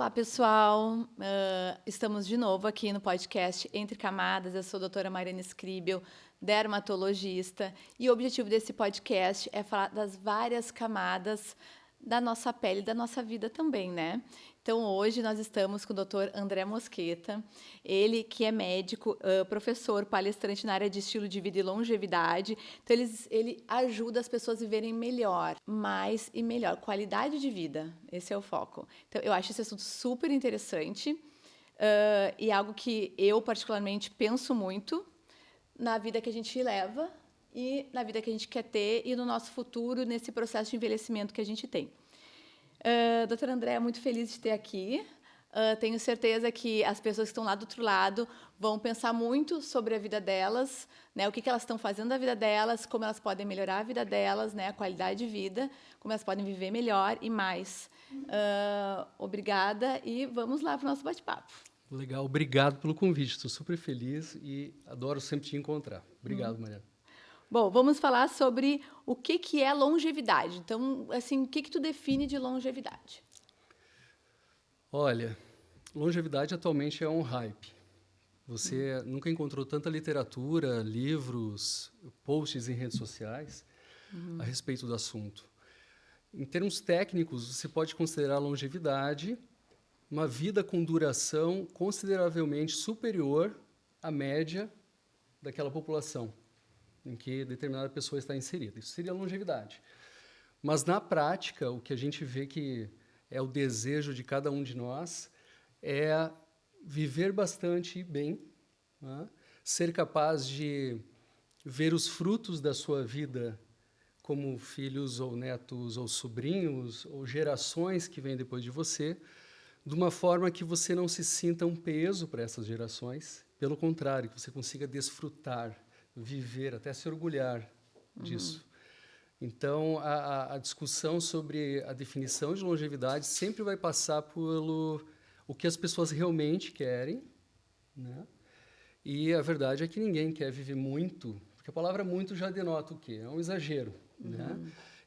Olá, pessoal. Estamos de novo aqui no podcast Entre Camadas. Eu sou a doutora Mariana Scribel, dermatologista, e o objetivo desse podcast é falar das várias camadas da nossa pele, da nossa vida também, né? Então, hoje nós estamos com o Dr. André Mosqueta, ele que é médico, professor, palestrante na área de estilo de vida e longevidade. Então, ele ajuda as pessoas a viverem melhor, mais e melhor, qualidade de vida. Esse é o foco. Então, eu acho esse assunto super interessante e algo que eu, particularmente, penso muito na vida que a gente leva e na vida que a gente quer ter e no nosso futuro, nesse processo de envelhecimento que a gente tem. Doutora André, muito feliz de ter aqui. Tenho certeza que as pessoas que estão lá do outro lado vão pensar muito sobre a vida delas, né? O que elas estão fazendo da vida delas, como elas podem melhorar a vida delas, né? A qualidade de vida, como elas podem viver melhor e mais. Obrigada e vamos lá para o nosso bate-papo. Legal, obrigado pelo convite. Estou super feliz e adoro sempre te encontrar. Obrigado, Mariana. Bom, vamos falar sobre o que é longevidade. Então, assim, o que tu define de longevidade? Olha, longevidade atualmente é um hype. Você nunca encontrou tanta literatura, livros, posts em redes sociais a respeito do assunto. Em termos técnicos, você pode considerar longevidade uma vida com duração consideravelmente superior à média daquela população em que determinada pessoa está inserida. Isso seria longevidade. Mas, na prática, o que a gente vê que é o desejo de cada um de nós é viver bastante bem, né? Ser capaz de ver os frutos da sua vida como filhos ou netos ou sobrinhos ou gerações que vêm depois de você, de uma forma que você não se sinta um peso para essas gerações, pelo contrário, que você consiga desfrutar, viver, até se orgulhar disso. Então, a discussão sobre a definição de longevidade sempre vai passar pelo o que as pessoas realmente querem, né? E a verdade é que ninguém quer viver muito, porque a palavra muito já denota o quê? É um exagero, né?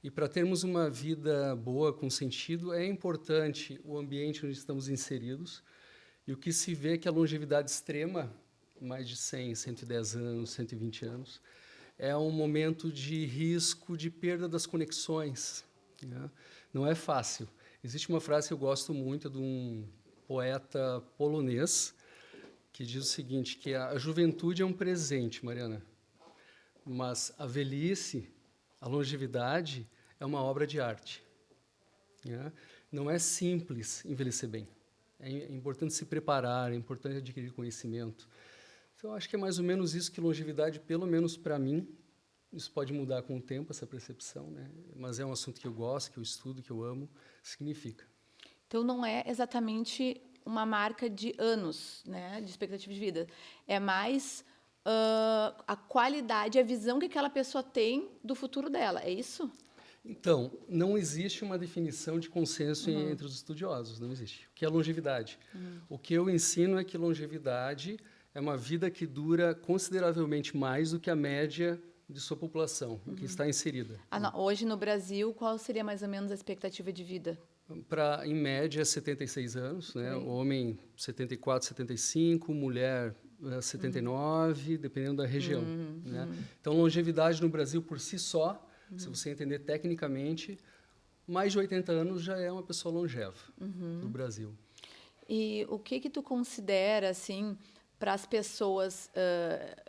E para termos uma vida boa, com sentido, é importante o ambiente onde estamos inseridos. E o que se vê é que a longevidade extrema, mais de 100, 110 anos, 120 anos, é um momento de risco de perda das conexões, né? Não é fácil. Existe uma frase que eu gosto muito de um poeta polonês que diz o seguinte, que a juventude é um presente, Mariana, mas a velhice, a longevidade, é uma obra de arte, né? Não é simples envelhecer bem. É importante se preparar, é importante adquirir conhecimento. Então, acho que é mais ou menos isso que longevidade, pelo menos para mim, isso pode mudar com o tempo, essa percepção, né? Mas é um assunto que eu gosto, que eu estudo, que eu amo, significa. Então, não é exatamente uma marca de anos, né, de expectativa de vida. É mais a qualidade, a visão que aquela pessoa tem do futuro dela. É isso? Então, não existe uma definição de consenso entre os estudiosos, não existe. O que é longevidade? O que eu ensino é que longevidade é uma vida que dura consideravelmente mais do que a média de sua população, em que está inserida. Hoje, no Brasil, qual seria mais ou menos a expectativa de vida? Em média, 76 anos, né? Homem, 74, 75, mulher, 79, dependendo da região, né? Então, longevidade no Brasil, por si só, se você entender tecnicamente, mais de 80 anos já é uma pessoa longeva no Brasil. E o que tu considera, assim, para as pessoas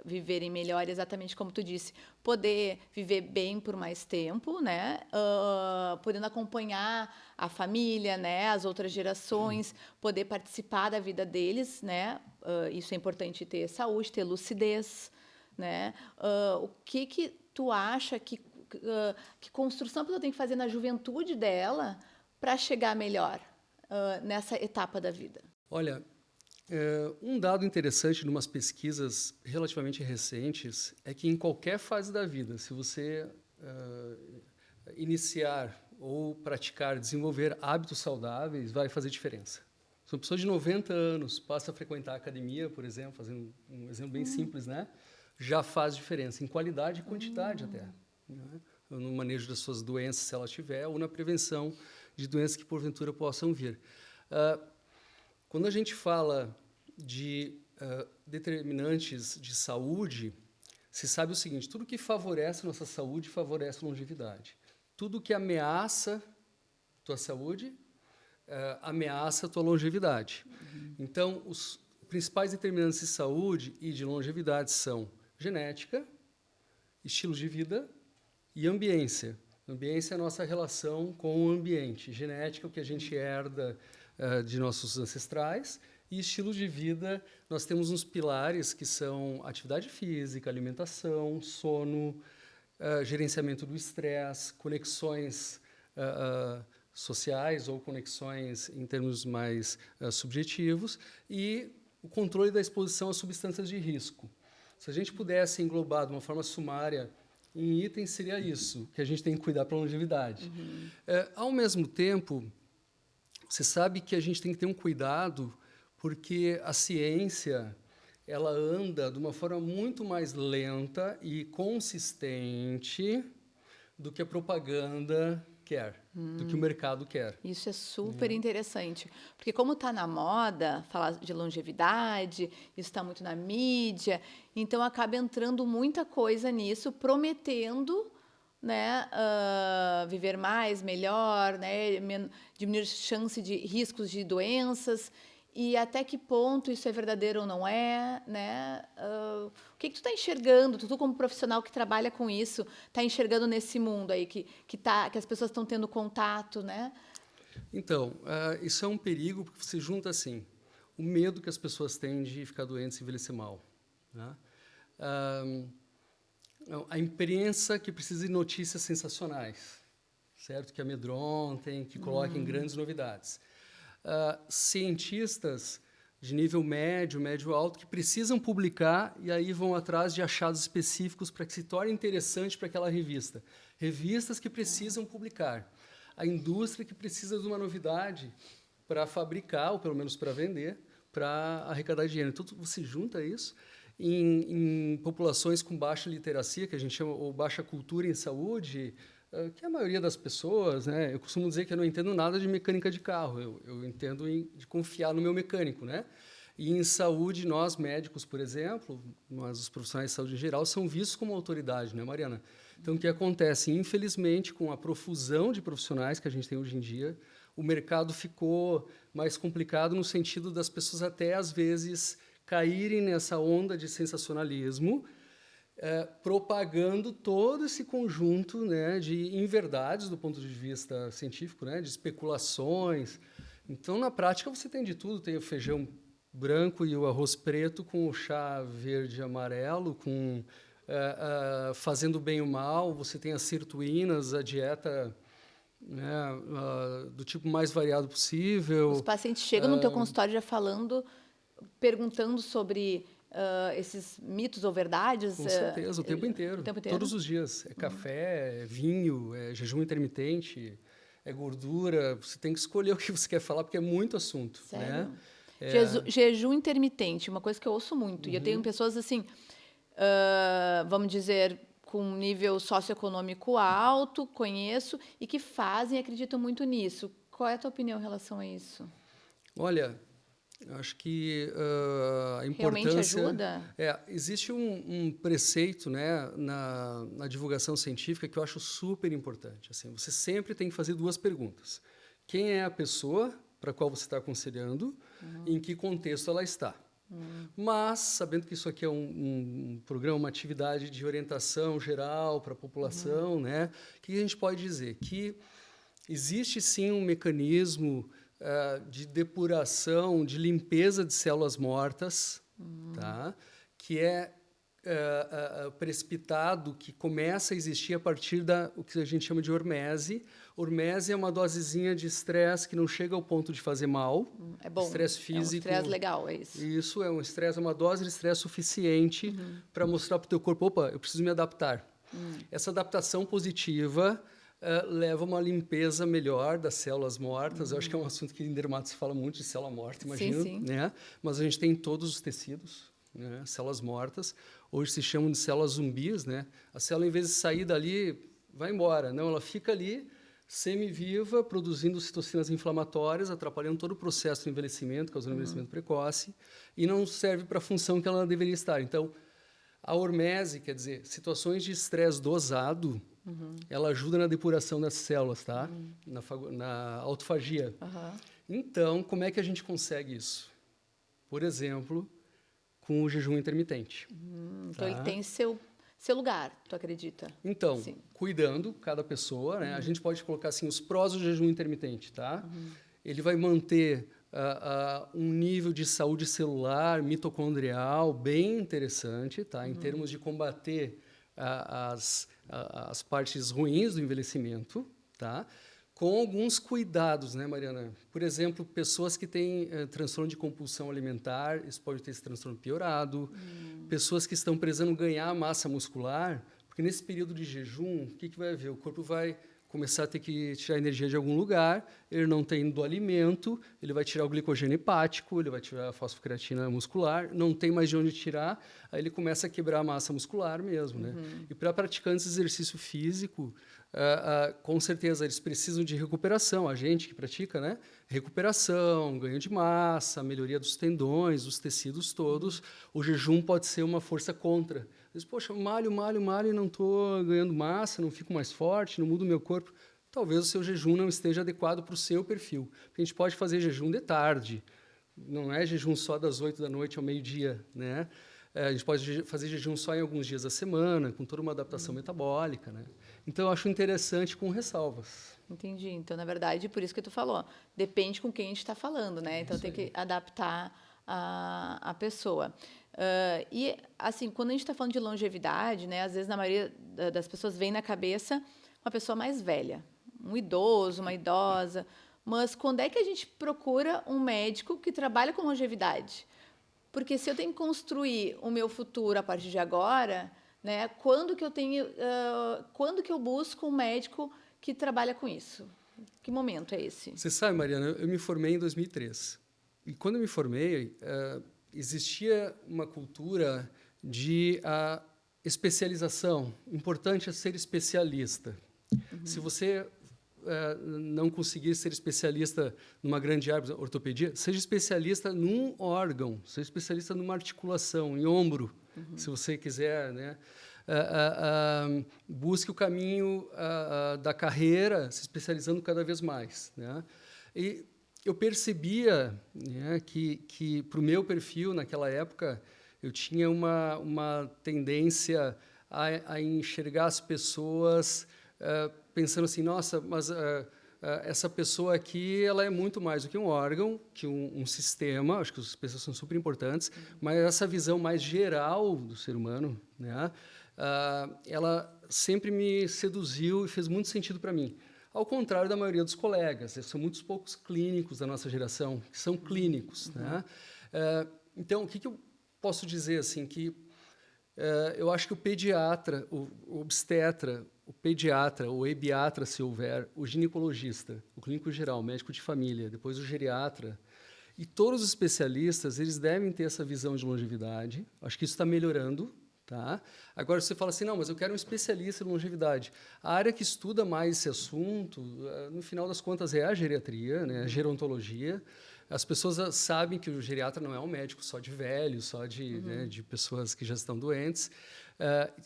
viverem melhor, exatamente como tu disse, poder viver bem por mais tempo, né? Podendo acompanhar a família, né? As outras gerações, poder participar da vida deles, né? Isso é importante, ter saúde, ter lucidez, né? O que tu acha que construção a pessoa tem que fazer na juventude dela para chegar melhor nessa etapa da vida? Olha, um dado interessante de umas pesquisas relativamente recentes é que em qualquer fase da vida, se você iniciar ou praticar, desenvolver hábitos saudáveis, vai fazer diferença. Se uma pessoa de 90 anos passa a frequentar a academia, por exemplo, fazendo um exemplo bem simples, né? Já faz diferença em qualidade e quantidade até, né? No manejo das suas doenças, se ela tiver, ou na prevenção de doenças que porventura possam vir. Quando a gente fala de determinantes de saúde, se sabe o seguinte: tudo que favorece a nossa saúde favorece a longevidade. Tudo que ameaça a tua saúde ameaça a tua longevidade. Então, os principais determinantes de saúde e de longevidade são genética, estilo de vida e ambiência. Ambiência é a nossa relação com o ambiente. Genética é o que a gente herda de nossos ancestrais. E estilo de vida, nós temos uns pilares que são atividade física, alimentação, sono, gerenciamento do estresse, conexões sociais ou conexões em termos mais subjetivos e o controle da exposição a substâncias de risco. Se a gente pudesse englobar de uma forma sumária em itens, seria isso, que a gente tem que cuidar para a longevidade. Ao mesmo tempo, você sabe que a gente tem que ter um cuidado porque a ciência ela anda de uma forma muito mais lenta e consistente do que a propaganda quer, do que o mercado quer. Isso é super interessante, porque como está na moda falar de longevidade, isso está muito na mídia, então acaba entrando muita coisa nisso, prometendo, né, viver mais, melhor, né, diminuir chance de riscos de doenças. E até que ponto isso é verdadeiro ou não é, né? O que tu está enxergando? Tu como profissional que trabalha com isso, está enxergando nesse mundo aí que as pessoas estão tendo contato, né? Então, isso é um perigo porque você junta assim o medo que as pessoas têm de ficar doentes e envelhecer mal, né? A imprensa que precisa de notícias sensacionais, certo? Que amedrontem, que coloquem grandes novidades. Cientistas de nível médio, médio-alto, que precisam publicar e aí vão atrás de achados específicos para que se torne interessante para aquela revista. Revistas que precisam publicar. A indústria que precisa de uma novidade para fabricar, ou pelo menos para vender, para arrecadar dinheiro. Então, você junta isso em populações com baixa literacia, que a gente chama, ou baixa cultura em saúde, que a maioria das pessoas, né, eu costumo dizer que eu não entendo nada de mecânica de carro, eu entendo de confiar no meu mecânico, né? E em saúde, nós médicos, por exemplo, nós os profissionais de saúde em geral, são vistos como autoridade, né, Mariana? Então, o que acontece? Infelizmente, com a profusão de profissionais que a gente tem hoje em dia, o mercado ficou mais complicado no sentido das pessoas até, às vezes, caírem nessa onda de sensacionalismo, propagando todo esse conjunto, né, de inverdades do ponto de vista científico, né, de especulações. Então, na prática, você tem de tudo. Tem o feijão branco e o arroz preto com o chá verde e amarelo, com fazendo bem ou mal. Você tem as sirtuínas, a dieta, né, do tipo mais variado possível. Os pacientes chegam no teu consultório já perguntando sobre esses mitos ou verdades? Com certeza, o tempo inteiro. O tempo inteiro? Todos os dias. É café, é vinho, é jejum intermitente, é gordura. Você tem que escolher o que você quer falar, porque é muito assunto. Sério? Né? Jejum intermitente, uma coisa que eu ouço muito. E eu tenho pessoas assim, vamos dizer, com um nível socioeconômico alto, conheço, e que fazem e acreditam muito nisso. Qual é a tua opinião em relação a isso? Olha, acho que a importância... Realmente ajuda? Existe um preceito, né, na divulgação científica que eu acho super importante. Assim, você sempre tem que fazer duas perguntas. Quem é a pessoa para a qual você está aconselhando e em que contexto ela está? Mas, sabendo que isso aqui é um programa, uma atividade de orientação geral para a população, né, o que a gente pode dizer? Que existe, sim, um mecanismo de depuração, de limpeza de células mortas, tá? Que é precipitado, que começa a existir a partir o que a gente chama de hormese. Hormese é uma dosezinha de estresse que não chega ao ponto de fazer mal. É bom. Estresse físico. É um estresse legal, é isso. Isso, é um estresse, uma dose de estresse suficiente para mostrar para o teu corpo, opa, eu preciso me adaptar. Essa adaptação positiva leva a uma limpeza melhor das células mortas. Eu acho que é um assunto que em dermato se fala muito de célula morta, imagino. Sim. Né? Mas a gente tem em todos os tecidos, né? Células mortas. Hoje se chamam de células zumbis. Né? A célula, em vez de sair dali, vai embora. Não, ela fica ali semiviva, produzindo citocinas inflamatórias, atrapalhando todo o processo do envelhecimento, causando envelhecimento precoce, e não serve para a função que ela deveria estar. Então, a hormese, quer dizer, situações de estresse dosado, ela ajuda na depuração das células, tá? Na autofagia. Então, como é que a gente consegue isso? Por exemplo, com o jejum intermitente. Então, tá? ele tem seu lugar, tu acredita? Então, Sim. cuidando cada pessoa, né? A gente pode colocar assim os prós do jejum intermitente, tá? Ele vai manter um nível de saúde celular, mitocondrial bem interessante, tá? Em termos de combater as partes ruins do envelhecimento, tá? Com alguns cuidados, né, Mariana? Por exemplo, pessoas que têm transtorno de compulsão alimentar, isso pode ter esse transtorno piorado. Pessoas que estão precisando ganhar massa muscular, porque nesse período de jejum, o que vai haver? O corpo vai começar a ter que tirar energia de algum lugar, ele não tem do alimento, ele vai tirar o glicogênio hepático, ele vai tirar a fosfocreatina muscular, não tem mais de onde tirar, aí ele começa a quebrar a massa muscular mesmo, né? E para praticantes de exercício físico, com certeza eles precisam de recuperação, a gente que pratica, né? Recuperação, ganho de massa, melhoria dos tendões, dos tecidos todos. O jejum pode ser uma força contra. Diz, poxa, malho e não estou ganhando massa, não fico mais forte, não mudo o meu corpo. Talvez o seu jejum não esteja adequado para o seu perfil. A gente pode fazer jejum de tarde, não é jejum só das 8 da noite ao meio-dia, né? A gente pode fazer jejum só em alguns dias da semana, com toda uma adaptação metabólica, né? Então, eu acho interessante com ressalvas. Entendi. Então, na verdade, por isso que tu falou, depende com quem a gente está falando, né? Então, tem que adaptar a pessoa. E, assim, quando a gente está falando de longevidade, né? Às vezes, na maioria das pessoas, vem na cabeça uma pessoa mais velha, um idoso, uma idosa. Mas quando é que a gente procura um médico que trabalha com longevidade? Porque se eu tenho que construir o meu futuro a partir de agora, né? Quando que eu busco um médico que trabalha com isso? Que momento é esse? Você sabe, Mariana, eu me formei em 2003. E quando eu me formei, existia uma cultura de especialização. Importante é ser especialista. Se você não conseguir ser especialista numa grande área, ortopedia, seja especialista num órgão, seja especialista numa articulação, em ombro, se você quiser, né? Busque o caminho da carreira, se especializando cada vez mais, né? E eu percebia, né, que para o meu perfil, naquela época, eu tinha uma tendência a enxergar as pessoas pensando assim, nossa, mas essa pessoa aqui ela é muito mais do que um órgão, que um sistema, acho que as pessoas são super importantes, mas essa visão mais geral do ser humano, né, ela sempre me seduziu e fez muito sentido para mim. Ao contrário da maioria dos colegas, são muitos poucos clínicos da nossa geração que são clínicos, né? Então, o que eu posso dizer assim que eu acho que o pediatra, o obstetra, o pediatra, o ebiatra, se houver, o ginecologista, o clínico geral, o médico de família, depois o geriatra, e todos os especialistas, eles devem ter essa visão de longevidade. Acho que isso está melhorando. Tá? Agora, você fala assim, não, mas eu quero um especialista em longevidade. A área que estuda mais esse assunto, no final das contas, é a geriatria, né? A gerontologia. As pessoas sabem que o geriatra não é um médico só de velhos, só né, de pessoas que já estão doentes.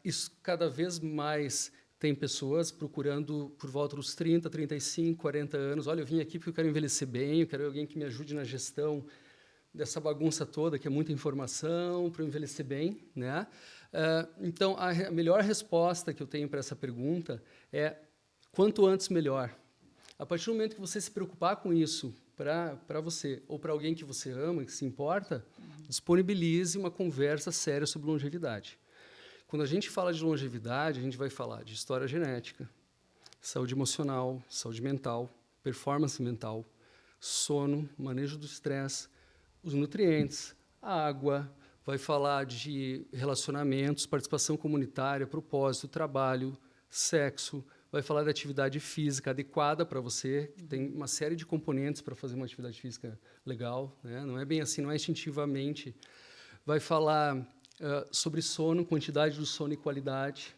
Isso cada vez mais tem pessoas procurando por volta dos 30, 35, 40 anos. Olha, eu vim aqui porque eu quero envelhecer bem, eu quero alguém que me ajude na gestão dessa bagunça toda, que é muita informação, para eu envelhecer bem, né? Então, a melhor resposta que eu tenho para essa pergunta é quanto antes melhor. A partir do momento que você se preocupar com isso para você ou para alguém que você ama, que se importa, disponibilize uma conversa séria sobre longevidade. Quando a gente fala de longevidade, a gente vai falar de história genética, saúde emocional, saúde mental, performance mental, sono, manejo do estresse, os nutrientes, a água, vai falar de relacionamentos, participação comunitária, propósito, trabalho, sexo, vai falar de atividade física adequada para você, que tem uma série de componentes para fazer uma atividade física legal, né? Não é bem assim, não é instintivamente. Vai falar sobre sono, quantidade do sono e qualidade.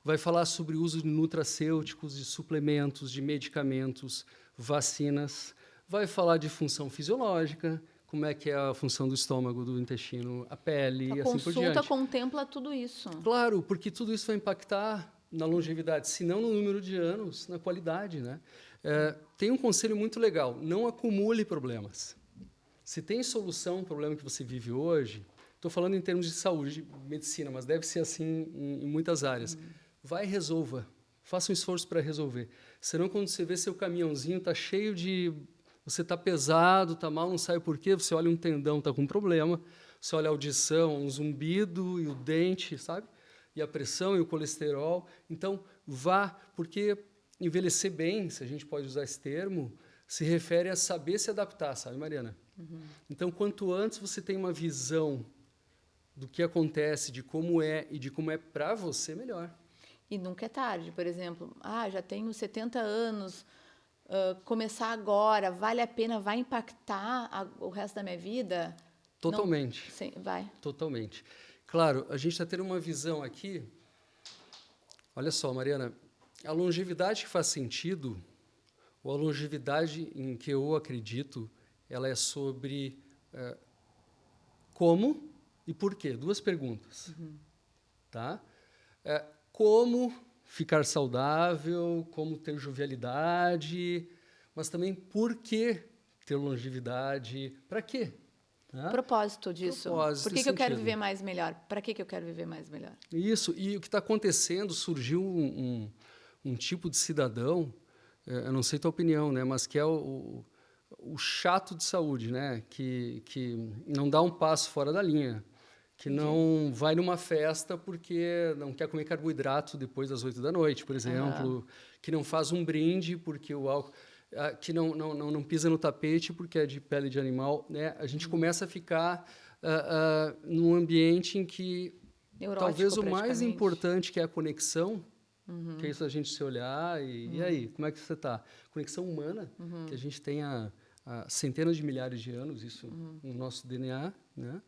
vai falar sobre o uso de nutracêuticos, de suplementos, de medicamentos, vacinas, vai falar de função fisiológica, como é que é a função do estômago, do intestino, a pele e assim por diante. A consulta contempla tudo isso. Claro, porque tudo isso vai impactar na longevidade, se não no número de anos, na qualidade, né? Tem um conselho muito legal, não acumule problemas. Se tem solução ao problema que você vive hoje, estou falando em termos de saúde, de medicina, mas deve ser assim em muitas áreas. Vai e resolva. Faça um esforço para resolver. Senão, quando você vê seu caminhãozinho, está cheio de... Você está pesado, está mal, não sabe por quê. Você olha um tendão, está com problema. Você olha a audição, um zumbido e o dente, sabe? E a pressão e o colesterol. Então, vá, porque envelhecer bem, se a gente pode usar esse termo, se refere a saber se adaptar, sabe, Mariana? Então, quanto antes você tem uma visão do que acontece, de como é e de como é para você, melhor. E nunca é tarde. Por exemplo, já tenho 70 anos, começar agora, vale a pena, vai impactar o resto da minha vida? Totalmente. Não, sim, vai. Totalmente. Claro, a gente está tendo uma visão aqui. Olha só, Mariana, a longevidade que faz sentido, ou a longevidade em que eu acredito, ela é sobre como e por quê. Duas perguntas. Tá? Como ficar saudável, como ter jovialidade, mas também por que ter longevidade, para quê? O propósito disso. Propósito, por que eu quero viver mais melhor? Para que eu quero viver mais melhor? Isso, e o que está acontecendo, surgiu um tipo de cidadão, eu não sei a tua opinião, né, mas que é o chato de saúde, né, que não dá um passo fora da linha, que não vai numa festa porque não quer comer carboidrato depois das 8 da noite, por exemplo, que não faz um brinde porque o álcool... que não pisa no tapete porque é de pele de animal, né? A gente começa a ficar num ambiente em que neurótico, talvez o mais importante, que é a conexão, que é isso a gente se olhar e aí, como é que você está? Conexão humana, que a gente tem há centenas de milhares de anos, isso no nosso DNA, né?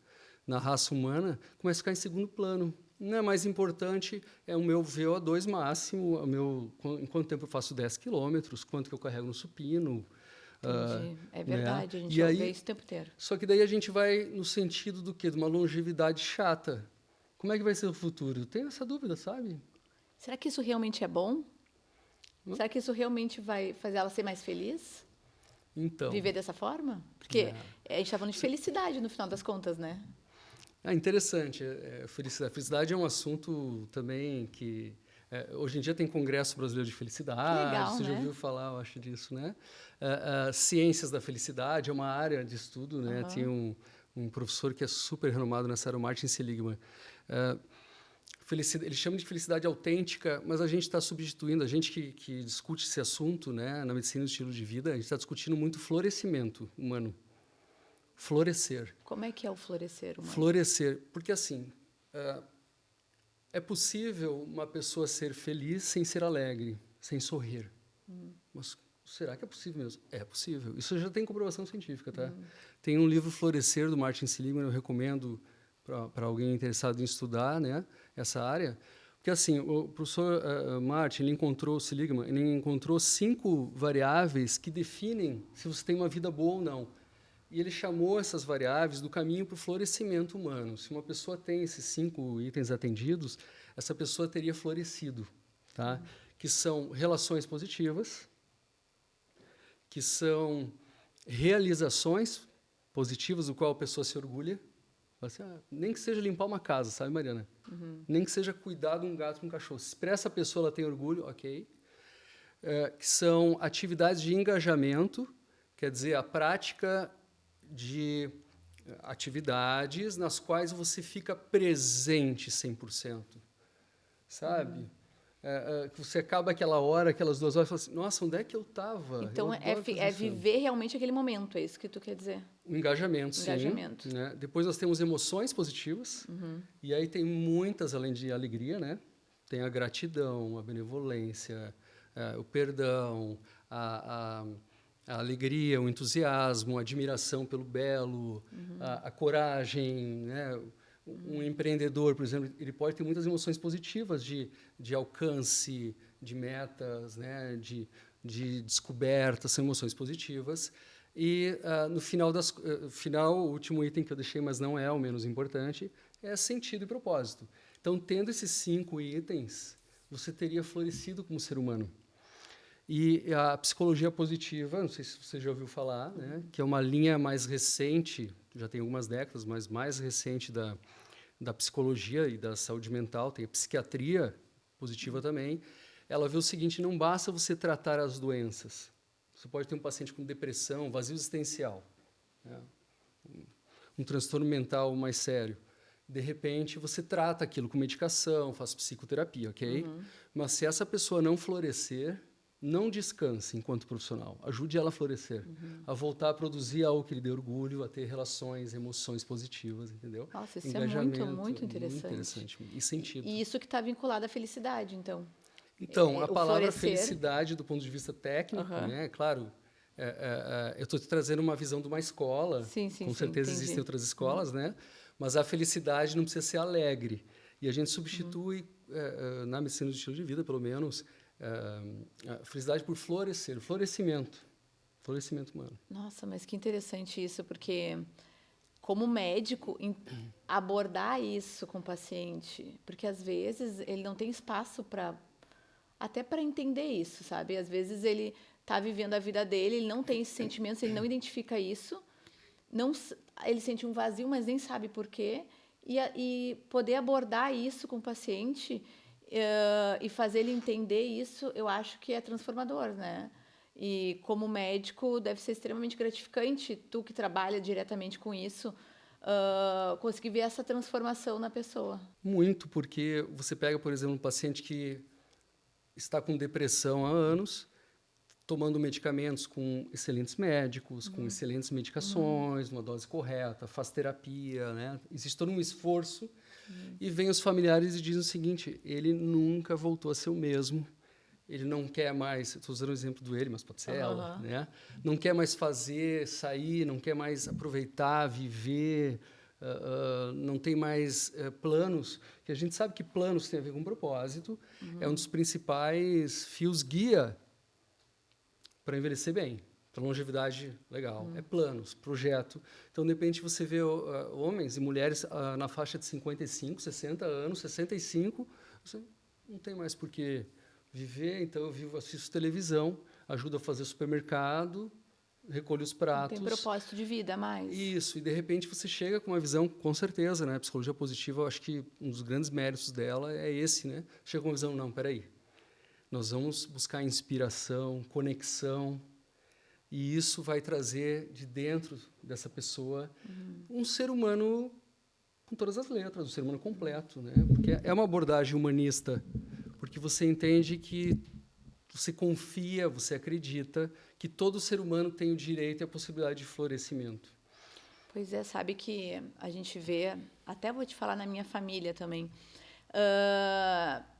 Na raça humana, começa a ficar em segundo plano. Não é mais importante, é o meu VO2 máximo, em quanto tempo eu faço 10 quilômetros, quanto que eu carrego no supino. Entendi. É verdade, Né? a gente ouve isso o tempo inteiro. Só que daí a gente vai no sentido do quê? De uma longevidade chata. Como é que vai ser o futuro? Eu tenho essa dúvida, sabe? Será que isso realmente é bom? Será que isso realmente vai fazer ela ser mais feliz? Então. Viver dessa forma? Porque a gente está falando de felicidade no final das contas, né? Interessante. Felicidade. Felicidade é um assunto também que... hoje em dia tem Congresso Brasileiro de Felicidade. Legal, você já né? ouviu falar, eu acho, disso, né? Ciências da felicidade é uma área de estudo, né? Tem um professor que é super renomado nessa área, o Martin Seligman. Ele chama de felicidade autêntica, mas a gente está substituindo, a gente que discute esse assunto, né, na medicina e estilo de vida, a gente está discutindo muito florescimento humano. Florescer. Como é que é o florescer humano? Florescer, porque assim, é possível uma pessoa ser feliz sem ser alegre, sem sorrir. Mas será que é possível mesmo? É possível. Isso já tem comprovação científica, tá? Tem um livro Florescer, do Martin Seligman, eu recomendo para alguém interessado em estudar, né, essa área. Porque assim, o professor Martin, Seligman, ele encontrou 5 variáveis que definem se você tem uma vida boa ou não. E ele chamou essas variáveis do caminho para o florescimento humano. Se uma pessoa tem esses 5 itens atendidos, essa pessoa teria florescido, tá? Que são relações positivas, que são realizações positivas do qual a pessoa se orgulha. Assim, nem que seja limpar uma casa, sabe, Mariana? Nem que seja cuidar de um gato com um cachorro. Se para essa pessoa ela tem orgulho, ok. Que são atividades de engajamento, quer dizer, a prática de atividades nas quais você fica presente 100%, sabe? Que você acaba aquela hora, aquelas 2 horas, e fala assim, nossa, onde é que eu estava? Então, viver realmente aquele momento, é isso que tu quer dizer? O engajamento, sim. Engajamento. Né? Depois nós temos emoções positivas, e aí tem muitas, além de alegria, né? Tem a gratidão, a benevolência, o perdão, a alegria, o entusiasmo, a admiração pelo belo, a coragem, né? Um empreendedor, por exemplo, ele pode ter muitas emoções positivas de alcance, de metas, né, de descobertas, são emoções positivas. E, no final, o último item que eu deixei, mas não é o menos importante, é sentido e propósito. Então, tendo esses 5 itens, você teria florescido como ser humano. E a psicologia positiva, não sei se você já ouviu falar, né, que é uma linha mais recente, já tem algumas décadas, mas mais recente da psicologia e da saúde mental, tem a psiquiatria positiva também. Ela vê o seguinte: não basta você tratar as doenças. Você pode ter um paciente com depressão, vazio existencial, né, um transtorno mental mais sério. De repente, você trata aquilo com medicação, faz psicoterapia, ok? Mas se essa pessoa não florescer, não descanse enquanto profissional. Ajude ela a florescer, a voltar a produzir algo que lhe dê orgulho, a ter relações, emoções positivas, entendeu? Nossa, isso é muito interessante. Muito interessante. E sentido. E isso que está vinculado à felicidade, então. Então, a palavra florescer... felicidade, do ponto de vista técnico, né? Claro, eu estou te trazendo uma visão de uma escola. Sim, com certeza entendi. existem outras escolas, né? Mas a felicidade não precisa ser alegre. E a gente substitui, na medicina do estilo de vida, pelo menos, a felicidade por florescer, florescimento humano. Nossa, mas que interessante isso, porque como médico, abordar isso com o paciente, porque às vezes ele não tem espaço até para entender isso, sabe? Às vezes ele está vivendo a vida dele, ele não tem esses sentimentos, ele não identifica isso, ele sente um vazio, mas nem sabe por quê, e poder abordar isso com o paciente e fazer ele entender isso, eu acho que é transformador, né? E como médico deve ser extremamente gratificante, tu que trabalha diretamente com isso, conseguir ver essa transformação na pessoa. Muito, porque você pega, por exemplo, um paciente que está com depressão há anos, tomando medicamentos com excelentes médicos, com excelentes medicações, uma dose correta, faz terapia, né? Existe todo um esforço, e vem os familiares e dizem o seguinte: ele nunca voltou a ser o mesmo, ele não quer mais, estou usando o exemplo do ele, mas pode ser ela, né? Não quer mais sair, não quer mais aproveitar, viver, não tem mais planos, que a gente sabe que planos têm a ver com propósito, é um dos principais fios guia para envelhecer bem, para longevidade legal. É planos, projeto. Então, de repente, você vê homens e mulheres na faixa de 55, 60 anos, 65, você não tem mais por que viver, então eu assisto televisão, ajudo a fazer supermercado, recolho os pratos. Tem propósito de vida a mais. Isso, e de repente você chega com uma visão, com certeza, né? A psicologia positiva, eu acho que um dos grandes méritos dela é esse, né? Chega com uma visão, não, peraí, nós vamos buscar inspiração, conexão, e isso vai trazer de dentro dessa pessoa um ser humano com todas as letras, um ser humano completo, né? Porque é uma abordagem humanista, porque você entende que você confia, você acredita que todo ser humano tem o direito e a possibilidade de florescimento. Pois é, sabe que a gente vê, até vou te falar na minha família também,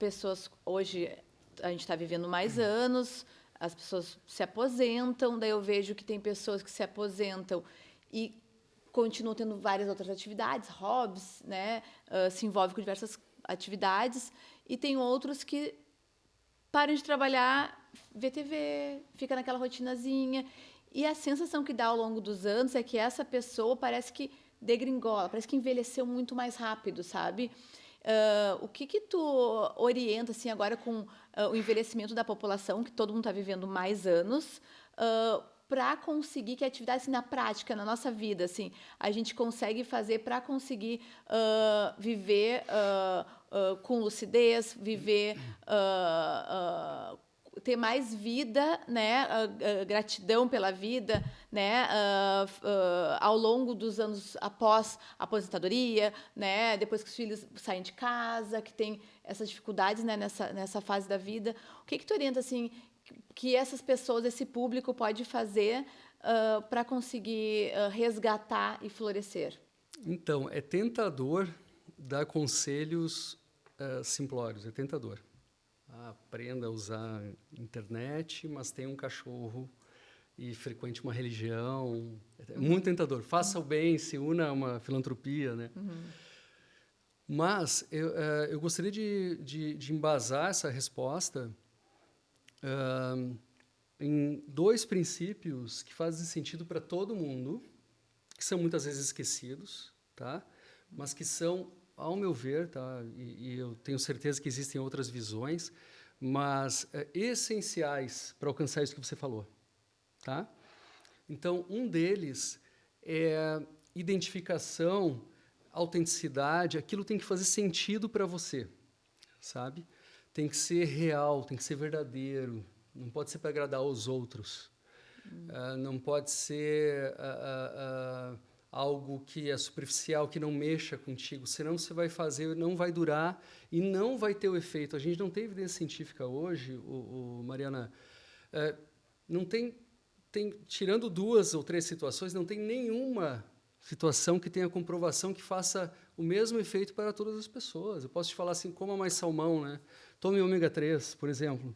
pessoas hoje... A gente está vivendo mais anos, as pessoas se aposentam, daí eu vejo que tem pessoas que se aposentam e continuam tendo várias outras atividades, hobbies, né? Se envolvem com diversas atividades, e tem outros que param de trabalhar, vê TV, fica naquela rotinazinha, e a sensação que dá ao longo dos anos é que essa pessoa parece que degringola, parece que envelheceu muito mais rápido, sabe? O que tu orienta assim agora com o envelhecimento da população, que todo mundo está vivendo mais anos, para conseguir que a atividade assim, na prática, na nossa vida, assim, a gente consegue fazer para conseguir viver com lucidez, viver ter mais vida, né, gratidão pela vida, né, ao longo dos anos após a aposentadoria, né, depois que os filhos saem de casa, que tem essas dificuldades, né, nessa fase da vida. O que tu orienta assim que essas pessoas, esse público pode fazer para conseguir resgatar e florescer? Então, é tentador dar conselhos simplórios, é tentador. Aprenda a usar internet, mas tenha um cachorro e frequente uma religião. É muito tentador. Faça o bem, se una a uma filantropia, né? Mas eu gostaria de embasar essa resposta em 2 princípios que fazem sentido para todo mundo, que são muitas vezes esquecidos, tá? Mas que são, ao meu ver, tá? E eu tenho certeza que existem outras visões, mas essenciais para alcançar isso que você falou. Tá? Então, um deles é identificação, autenticidade, aquilo tem que fazer sentido para você, sabe? Tem que ser real, tem que ser verdadeiro, não pode ser para agradar aos outros, não pode ser algo que é superficial, que não mexa contigo, senão você vai fazer, não vai durar e não vai ter o efeito. A gente não tem evidência científica hoje, Mariana, não tem, tirando 2 ou 3 situações, não tem nenhuma situação que tenha comprovação que faça o mesmo efeito para todas as pessoas. Eu posso te falar assim, coma mais salmão, né? Tome ômega 3, por exemplo.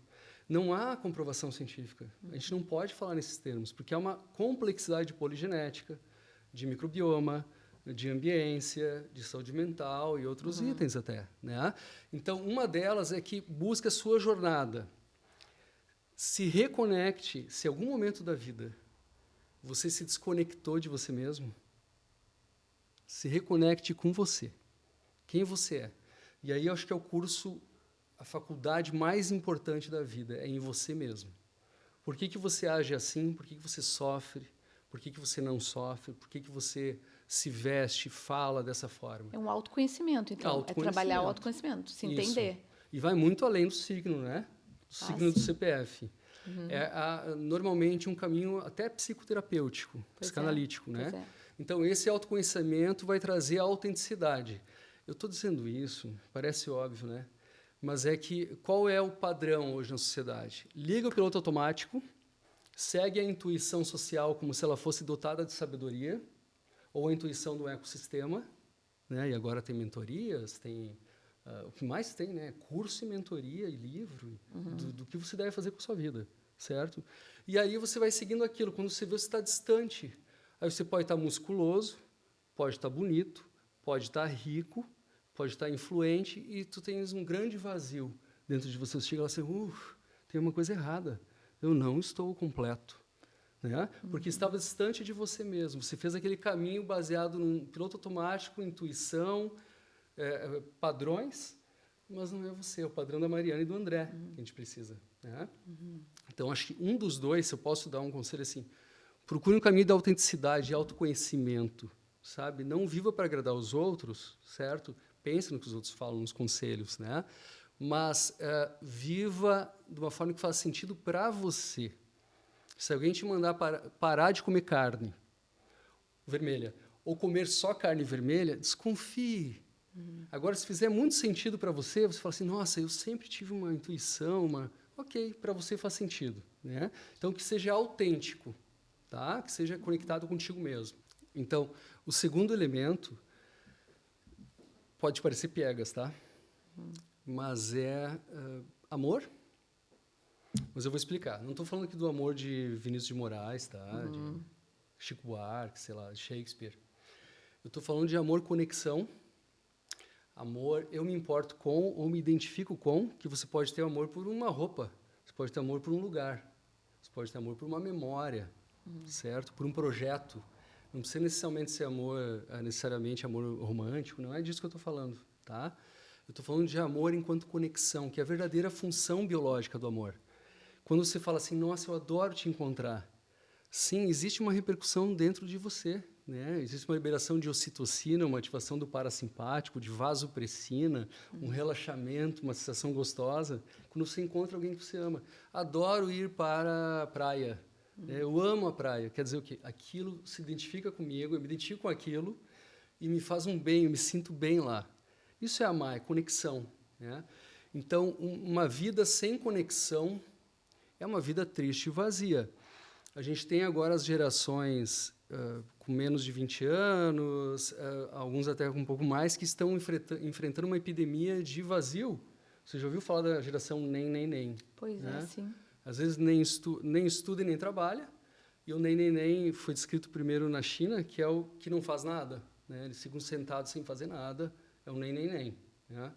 Não há comprovação científica. A gente não pode falar nesses termos, porque há uma complexidade de poligenética, de microbioma, de ambiência, de saúde mental e outros itens até, né? Então, uma delas é que busque a sua jornada. Se reconecte, se em algum momento da vida você se desconectou de você mesmo, se reconecte com você, quem você é. E aí eu acho que é o curso, a faculdade mais importante da vida, é em você mesmo. Por que você age assim? Por que você sofre? Por que você não sofre? Por que você se veste, fala dessa forma? É um autoconhecimento, então. É trabalhar o autoconhecimento, se entender. Isso. E vai muito além do signo, né? Do signo do CPF. É normalmente um caminho até psicoterapêutico, psicanalítico, né? Então, esse autoconhecimento vai trazer a autenticidade. Eu estou dizendo isso, parece óbvio, né? Mas é que qual é o padrão hoje na sociedade? Liga o piloto automático, segue a intuição social como se ela fosse dotada de sabedoria, ou a intuição do ecossistema, né? E agora tem mentorias, tem o que mais tem, né? Curso e mentoria e livro do que você deve fazer com a sua vida, certo? E aí você vai seguindo aquilo. Quando você vê, você está distante. Aí você pode estar musculoso, pode estar bonito, pode estar rico, pode estar influente e tu tens um grande vazio dentro de você. Você chega lá e assim, tem uma coisa errada. Eu não estou completo. Né? Porque estava distante de você mesmo. Você fez aquele caminho baseado num piloto automático, intuição, padrões, mas não é você, é o padrão da Mariana e do André que a gente precisa. Né? Então, acho que um dos 2, se eu posso dar um conselho assim, procure um caminho da autenticidade e autoconhecimento, sabe? Não viva para agradar os outros, certo? Pense no que os outros falam, nos conselhos, né? Mas viva de uma forma que faça sentido para você. Se alguém te mandar parar de comer carne vermelha ou comer só carne vermelha, desconfie. Agora, se fizer muito sentido para você, você fala assim, nossa, eu sempre tive uma intuição, Ok, para você faz sentido. Né? Então, que seja autêntico, tá? Que seja conectado contigo mesmo. Então, o segundo elemento pode parecer piegas, tá? Mas é amor. Mas eu vou explicar. Não estou falando aqui do amor de Vinícius de Moraes, tá? De Chico Buarque, sei lá, de Shakespeare. Eu estou falando de amor conexão. Amor, eu me importo com ou me identifico com, que você pode ter amor por uma roupa, você pode ter amor por um lugar, você pode ter amor por uma memória, certo? Por um projeto. Não precisa necessariamente ser necessariamente amor romântico, não é disso que eu estou falando, tá? Eu estou falando de amor enquanto conexão, que é a verdadeira função biológica do amor. Quando você fala assim, nossa, eu adoro te encontrar. Sim, existe uma repercussão dentro de você, né? Existe uma liberação de ocitocina, uma ativação do parasimpático, de vasopressina, um relaxamento, uma sensação gostosa, quando você encontra alguém que você ama. Adoro ir para a praia. Eu amo a praia. Quer dizer o quê? Aquilo se identifica comigo, eu me identifico com aquilo e me faz um bem, eu me sinto bem lá. Isso é amar, é conexão. Né? Então, uma vida sem conexão é uma vida triste e vazia. A gente tem agora as gerações com menos de 20 anos, alguns até com um pouco mais, que estão enfrentando uma epidemia de vazio. Você já ouviu falar da geração nem? Pois né? é, sim. Às vezes nem estuda e nem trabalha. E o nem foi descrito primeiro na China, que é o que não faz nada. Né? Eles ficam sentados sem fazer nada, é um nem. Né?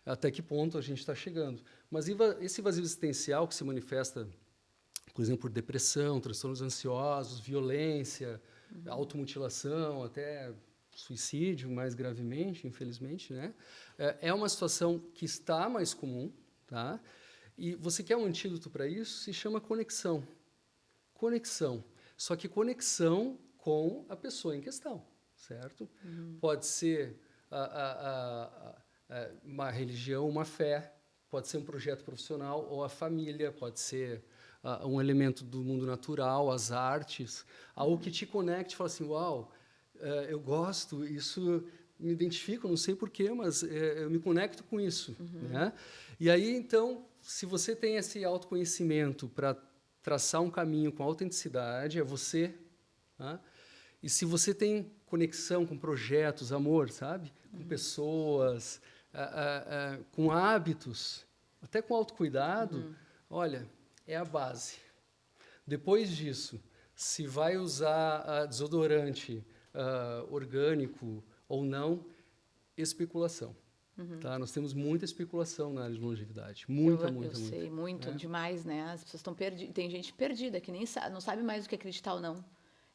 Até que ponto a gente está chegando. Mas esse vazio existencial que se manifesta, por exemplo, por depressão, transtornos ansiosos, violência, automutilação, até suicídio, mais gravemente, infelizmente, né? É uma situação que está mais comum, tá? E você quer um antídoto para isso? Se chama conexão. Conexão. Só que conexão com a pessoa em questão, certo? Pode ser uma religião, uma fé, pode ser um projeto profissional, ou a família, pode ser um elemento do mundo natural, as artes, algo que te conecte e fala assim, uau, eu gosto, isso me identifico, não sei porquê, mas eu me conecto com isso. Né? E aí, então, se você tem esse autoconhecimento para traçar um caminho com autenticidade, é você. Tá? E se você tem conexão com projetos, amor, sabe? Com pessoas, com hábitos, até com autocuidado, olha, é a base. Depois disso, se vai usar desodorante orgânico ou não, especulação. Tá? Nós temos muita especulação na área de longevidade. Muita. Eu sei, muito, demais, né? As pessoas estão perdidas. Tem gente perdida que nem não sabe mais o que acreditar ou não.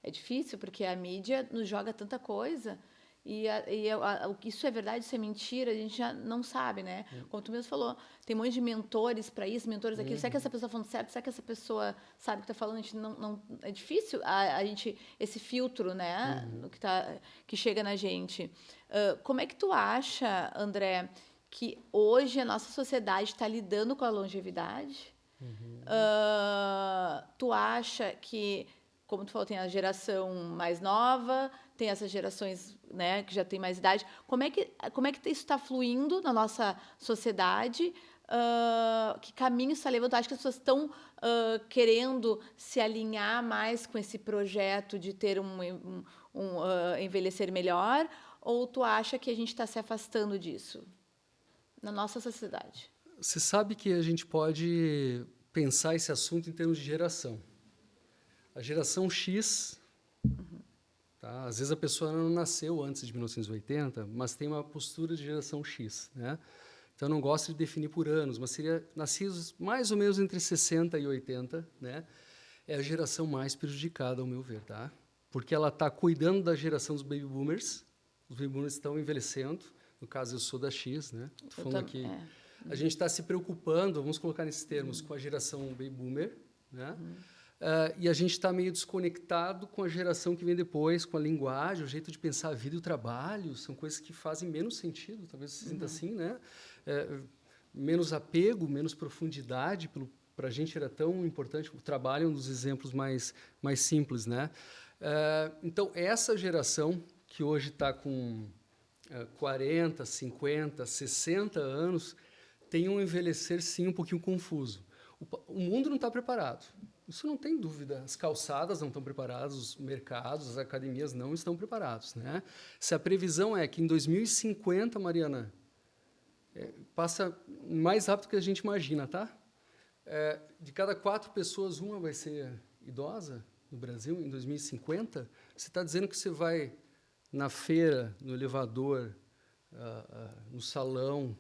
É difícil, porque a mídia nos joga tanta coisa isso é verdade, isso é mentira, a gente já não sabe, né? Como tu mesmo falou, tem um monte de mentores para isso, mentores aquilo. Será que essa pessoa está falando certo? Será que essa pessoa sabe o que está falando? A gente não é difícil a gente esse filtro, né? Que chega na gente. Como é que tu acha, André, que hoje a nossa sociedade está lidando com a longevidade? Tu acha que, como tu falou, tem a geração mais nova, tem essas gerações, né, que já tem mais idade. Como é que isso está fluindo na nossa sociedade? Que caminho está levando? Acho que as pessoas estão querendo se alinhar mais com esse projeto de ter envelhecer melhor? Ou tu acha que a gente está se afastando disso na nossa sociedade? Você sabe que a gente pode pensar esse assunto em termos de geração. A geração X, tá? Às vezes a pessoa não nasceu antes de 1980, mas tem uma postura de geração X. Né? Então, eu não gosto de definir por anos, mas seria nascidos mais ou menos entre 60 e 80. Né? É a geração mais prejudicada, ao meu ver. Tá? Porque ela está cuidando da geração dos baby boomers. Os baby boomers estão envelhecendo. No caso, eu sou da X. Né? Tô falando aqui. A gente está se preocupando, vamos colocar nesses termos, com a geração baby boomer. Né? E a gente está meio desconectado com a geração que vem depois, com a linguagem, o jeito de pensar a vida e o trabalho. São coisas que fazem menos sentido, talvez se sinta assim, né? Menos apego, menos profundidade. Para a gente era tão importante. O trabalho é um dos exemplos mais simples. Né? Então, essa geração que hoje está com 40, 50, 60 anos, tem um envelhecer, sim, um pouquinho confuso. O mundo não está preparado. Isso não tem dúvida. As calçadas não estão preparadas, os mercados, as academias não estão preparados. Né? Se a previsão é que em 2050, Mariana, passa mais rápido do que a gente imagina, tá? De cada 4 pessoas, uma vai ser idosa no Brasil em 2050. Você está dizendo que você vai na feira, no elevador, no salão,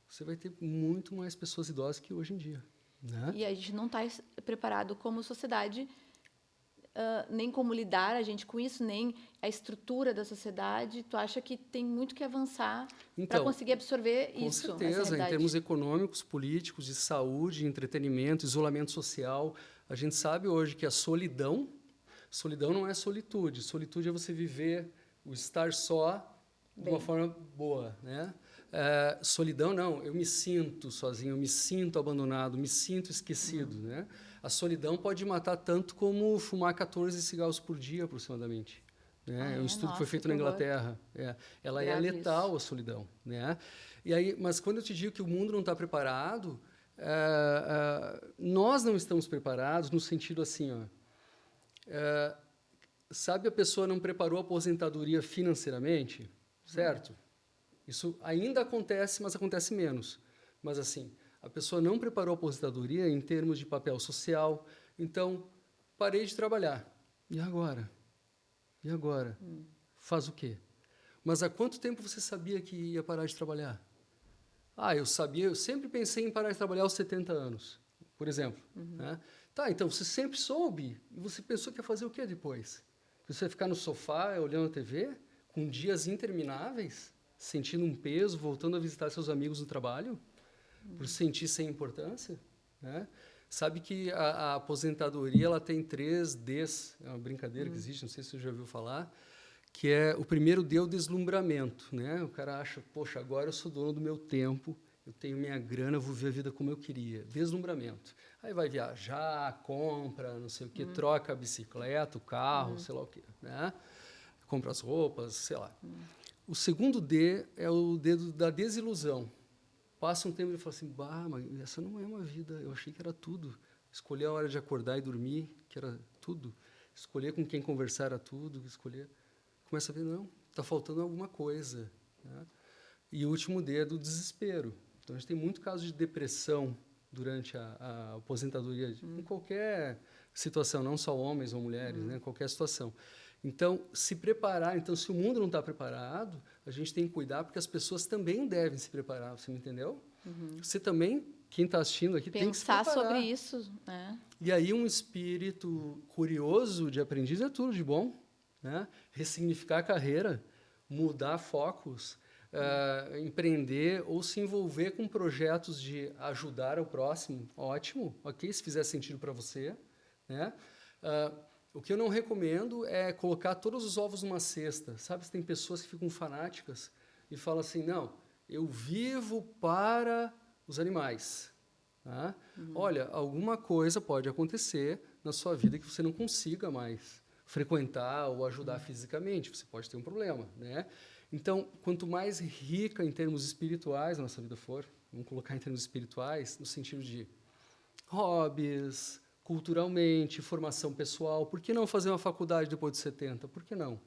você vai ter muito mais pessoas idosas que hoje em dia. Né? E a gente não está preparado como sociedade, nem como lidar a gente com isso, nem a estrutura da sociedade. Tu acha que tem muito que avançar para conseguir absorver isso? Com certeza, em termos econômicos, políticos, de saúde, entretenimento, isolamento social. A gente sabe hoje que a solidão não é solitude. Solitude é você viver o estar só de uma forma boa, né? Solidão, não. Eu me sinto sozinho, eu me sinto abandonado, me sinto esquecido, né? A solidão pode matar tanto como fumar 14 cigarros por dia, aproximadamente. Né? É um estudo que foi feito na Inglaterra. Ela é letal, a solidão. Né? E aí, mas quando eu te digo que o mundo não está preparado, nós não estamos preparados no sentido assim, ó, sabe, a pessoa não preparou a aposentadoria financeiramente, certo? Isso ainda acontece, mas acontece menos. Mas, assim, a pessoa não preparou a aposentadoria em termos de papel social. Então, parei de trabalhar. E agora? E agora? Faz o quê? Mas há quanto tempo você sabia que ia parar de trabalhar? Eu sabia, eu sempre pensei em parar de trabalhar aos 70 anos, por exemplo. Né? Tá, então você sempre soube, e você pensou que ia fazer o quê depois? Você ia ficar no sofá, olhando a TV, com dias intermináveis, sentindo um peso, voltando a visitar seus amigos no trabalho, por se sentir sem importância? Né? Sabe que a aposentadoria ela tem 3 Ds, é uma brincadeira que existe, não sei se você já ouviu falar, que é o primeiro D, o deslumbramento. Né? O cara acha, poxa, agora eu sou dono do meu tempo, eu tenho minha grana, eu vou viver a vida como eu queria. Deslumbramento. Aí vai viajar, compra, não sei o quê, troca a bicicleta, o carro, sei lá o quê. Né? Compra as roupas, sei lá. O segundo D é o dedo da desilusão. Passa um tempo e fala assim, mas essa não é uma vida, eu achei que era tudo. Escolher a hora de acordar e dormir, que era tudo. Escolher com quem conversar era tudo, escolher... Começa a ver, não, está faltando alguma coisa. Né? E o último D é do desespero. Então, a gente tem muito caso de depressão durante a aposentadoria, em qualquer situação, não só homens ou mulheres, né? Qualquer situação. Então, se preparar. Então, se o mundo não está preparado, a gente tem que cuidar, porque as pessoas também devem se preparar, você me entendeu? Você também, quem está assistindo aqui, tem que se preparar. Pensar sobre isso. Né? E aí, um espírito curioso de aprendiz é tudo de bom. Né? Ressignificar a carreira, mudar focos, empreender ou se envolver com projetos de ajudar o próximo, ótimo, ok, se fizer sentido para você. Né? O que eu não recomendo é colocar todos os ovos numa cesta. Sabe, tem pessoas que ficam fanáticas e falam assim, não, eu vivo para os animais. Tá? Olha, alguma coisa pode acontecer na sua vida que você não consiga mais frequentar ou ajudar fisicamente, você pode ter um problema, né? Então, quanto mais rica em termos espirituais a nossa vida for, vamos colocar em termos espirituais, no sentido de hobbies, culturalmente, formação pessoal, por que não fazer uma faculdade depois de 70? Por que não?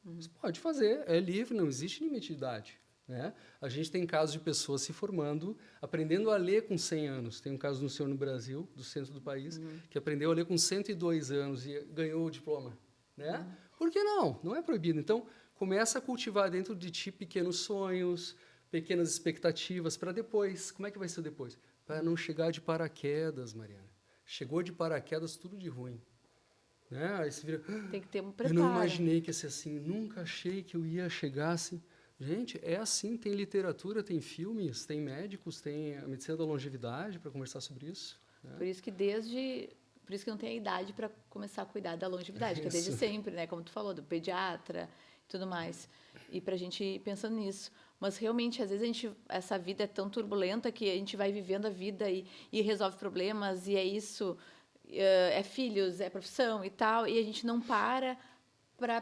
Você pode fazer, é livre, não existe limite de idade. Né? A gente tem casos de pessoas se formando, aprendendo a ler com 100 anos. Tem um caso de um senhor no Brasil, do centro do país, que aprendeu a ler com 102 anos e ganhou o diploma. Né? Por que não? Não é proibido. Então, começa a cultivar dentro de ti pequenos sonhos, pequenas expectativas para depois. Como é que vai ser depois? Para não chegar de paraquedas, Mariana. Chegou de paraquedas, tudo de ruim. Né? Aí você vira, tem que ter um preparo. Eu não imaginei que ia ser assim, nunca achei que eu ia chegar assim. Gente, é assim, tem literatura, tem filmes, tem médicos, tem a medicina da longevidade para conversar sobre isso. Né? Por isso que não tem a idade para começar a cuidar da longevidade, que é desde sempre, né? Como tu falou, do pediatra e tudo mais. E para a gente ir pensando nisso. Mas realmente, às vezes, essa vida é tão turbulenta que a gente vai vivendo a vida e resolve problemas, e é isso, é filhos, é profissão e tal, e a gente não para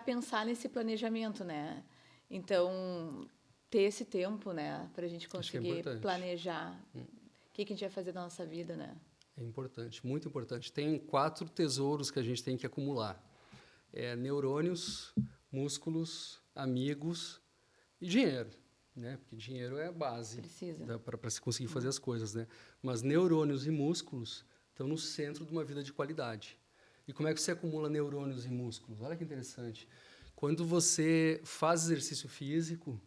pensar nesse planejamento, né? Então, ter esse tempo, né, para a gente conseguir planejar o que a gente vai fazer da nossa vida, né? É importante, muito importante. Tem 4 tesouros que a gente tem que acumular. Neurônios, músculos, amigos e dinheiro. Né? Porque dinheiro é a base para se conseguir fazer as coisas. Né? Mas neurônios e músculos estão no centro de uma vida de qualidade. E como é que você acumula neurônios e músculos? Olha que interessante. Quando você faz exercício físico,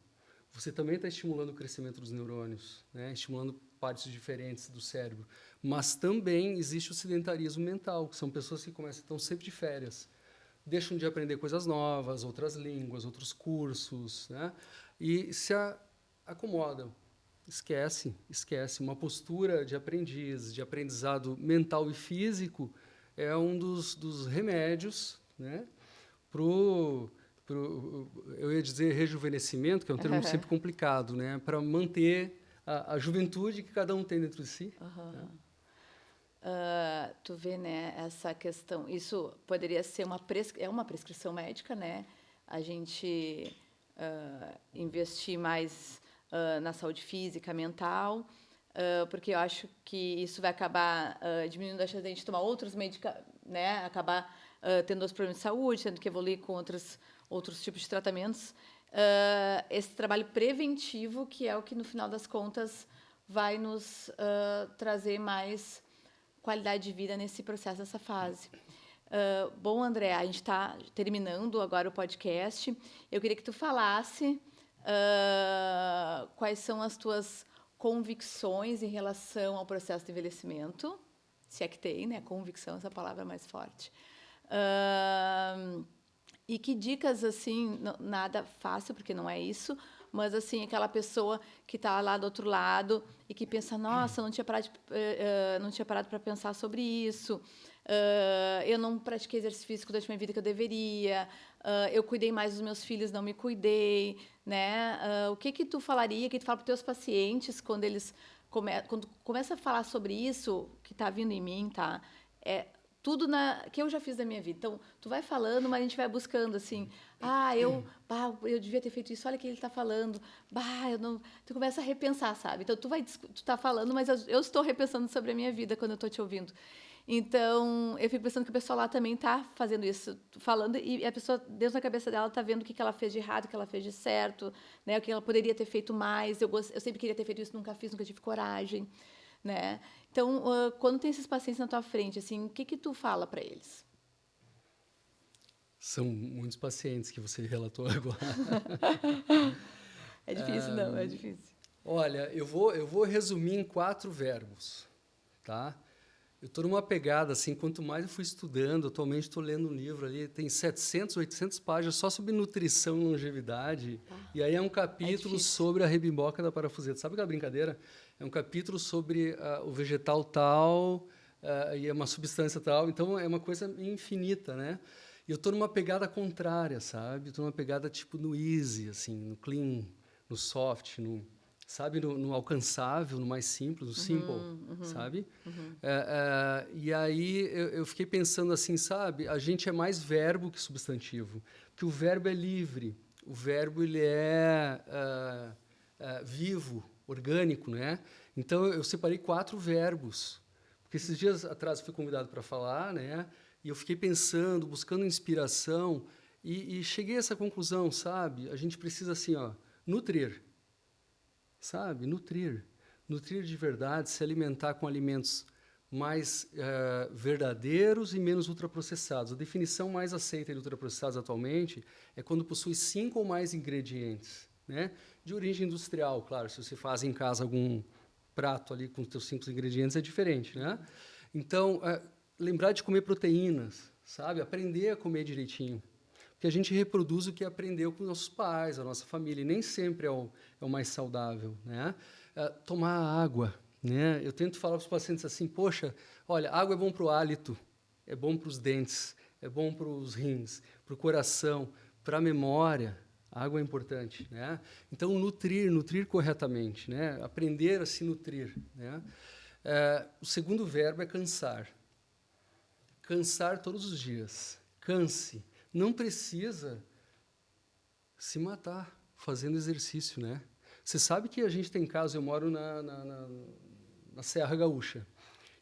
você também está estimulando o crescimento dos neurônios, né? Estimulando partes diferentes do cérebro. Mas também existe o sedentarismo mental, que são pessoas que estão sempre de férias. Deixam de aprender coisas novas, outras línguas, outros cursos, né? E se acomodam. Esquece. Uma postura de aprendiz, de aprendizado mental e físico é um dos remédios, né? Eu ia dizer rejuvenescimento, que é um termo sempre complicado, né? Para manter a juventude que cada um tem dentro de si. Né? Tu vê, né, essa questão. Isso poderia ser uma prescrição médica, né? A gente investir mais na saúde física, mental, porque eu acho que isso vai acabar diminuindo a chance de a gente tomar outros medicamentos, né? Acabar tendo outros problemas de saúde, tendo que evoluir com outros tipos de tratamentos. Esse trabalho preventivo, que é o que, no final das contas, vai nos trazer mais qualidade de vida nesse processo, nessa fase. Bom, André, a gente está terminando agora o podcast. Eu queria que tu falasse quais são as tuas convicções em relação ao processo de envelhecimento, se é que tem, né? Convicção, essa palavra é mais forte. E que dicas, assim, nada fácil, porque não é isso, mas, assim, aquela pessoa que está lá do outro lado e que pensa, nossa, não tinha parado para pensar sobre isso, eu não pratiquei exercício físico durante a minha vida que eu deveria, eu cuidei mais dos meus filhos, não me cuidei, né? O que tu falaria, que tu fala para os teus pacientes quando eles quando começa a falar sobre isso, que está vindo em mim, tá? Tudo que eu já fiz da minha vida. Então, tu vai falando, mas a gente vai buscando, assim, eu devia ter feito isso, olha o que ele está falando, eu não... Tu começa a repensar, sabe? Então, tu tá falando, mas eu estou repensando sobre a minha vida quando eu estou te ouvindo. Então, eu fico pensando que o pessoal lá também está fazendo isso, falando, e a pessoa, Deus na cabeça dela, está vendo o que ela fez de errado, o que ela fez de certo, né? O que ela poderia ter feito mais. Eu sempre queria ter feito isso, nunca fiz, nunca tive coragem, né? Então, quando tem esses pacientes na tua frente, assim, o que tu fala para eles? São muitos pacientes que você relatou agora. É difícil, não, é difícil. Olha, eu vou resumir em 4 verbos, tá? Eu estou numa pegada, assim, quanto mais eu fui estudando, atualmente estou lendo um livro ali, tem 700, 800 páginas só sobre nutrição e longevidade, e aí é um capítulo sobre a rebimboca da parafuseta. Sabe aquela brincadeira? É um capítulo sobre o vegetal tal, e é uma substância tal, então é uma coisa infinita, né? E eu estou numa pegada contrária, sabe? Estou numa pegada tipo no easy, assim, no clean, no soft, sabe, no alcançável, no mais simples, no simple, sabe? E aí eu fiquei pensando assim, sabe, a gente é mais verbo que substantivo, porque o verbo é livre, o verbo ele é vivo, orgânico, né? Então eu separei 4 verbos, porque esses dias atrás eu fui convidado para falar, né? E eu fiquei pensando, buscando inspiração, e cheguei a essa conclusão, sabe? A gente precisa assim, nutrir. Sabe? Nutrir de verdade, se alimentar com alimentos mais verdadeiros e menos ultraprocessados. A definição mais aceita de ultraprocessados atualmente é quando possui 5 ou mais ingredientes, né? De origem industrial, claro. Se você faz em casa algum prato ali com os seus 5 ingredientes é diferente, né? Então, lembrar de comer proteínas, sabe? Aprender a comer direitinho. Porque a gente reproduz o que aprendeu com nossos pais, a nossa família, e nem sempre é o mais saudável, né? Tomar água, né? Eu tento falar para os pacientes assim, poxa, olha, água é bom para o hálito, é bom para os dentes, é bom para os rins, para o coração, para a memória. A água é importante, né? Então, nutrir corretamente, né? Aprender a se nutrir, né? O segundo verbo é cansar. Cansar todos os dias. Canse. Não precisa se matar fazendo exercício, né? Você sabe que a gente tem casos, eu moro na Serra Gaúcha,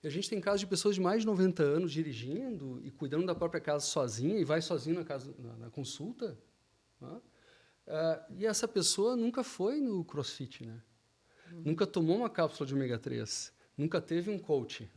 e a gente tem casos de pessoas de mais de 90 anos dirigindo e cuidando da própria casa sozinha, e vai sozinho na consulta, né? E essa pessoa nunca foi no CrossFit, né? Nunca tomou uma cápsula de ômega 3, nunca teve um coach,